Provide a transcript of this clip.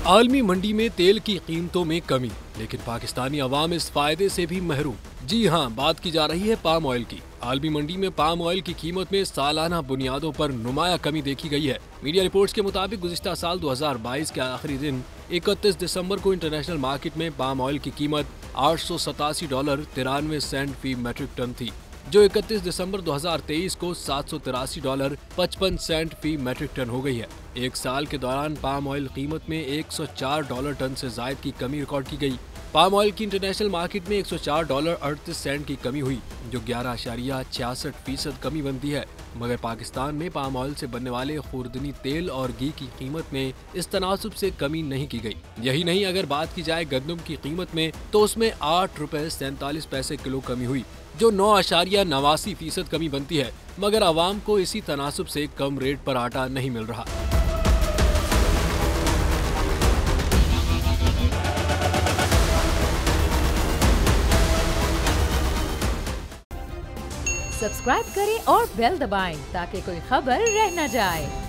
आलमी मंडी में तेल की कीमतों में कमी, लेकिन पाकिस्तानी अवाम इस फायदे से भी महरूम। जी हां, बात की जा रही है पाम ऑयल की। आलमी मंडी में पाम ऑयल की कीमत में सालाना बुनियादों पर नुमाया कमी देखी गई है। मीडिया रिपोर्ट्स के मुताबिक गुज़िश्ता साल 2022 के आखिरी दिन 31 दिसंबर को इंटरनेशनल मार्केट में पाम ऑयल की कीमत $887.93 फी मेट्रिक टन थी, जो 31 दिसंबर 2023 को $783.55 फी मेट्रिक टन हो गई है। एक साल के दौरान पाम ऑयल कीमत में $104 टन से जायद की कमी रिकॉर्ड की गई। पाम ऑयल की इंटरनेशनल मार्केट में $104.38 की कमी हुई, जो 11.66% कमी बनती है। मगर पाकिस्तान में पाम ऑयल से बनने वाले खुर्दनी तेल और घी की कीमत में इस तनासुब से कमी नहीं की गई। यही नहीं, अगर बात की जाए गंदम की कीमत में तो उसमें ₹8.47 किलो कमी हुई, जो 9.89% कमी बनती है। मगर आवाम को इसी तनासुब से कम रेट पर आटा नहीं मिल रहा। सब्सक्राइब करें और बेल दबाएं ताकि कोई खबर रह न जाए।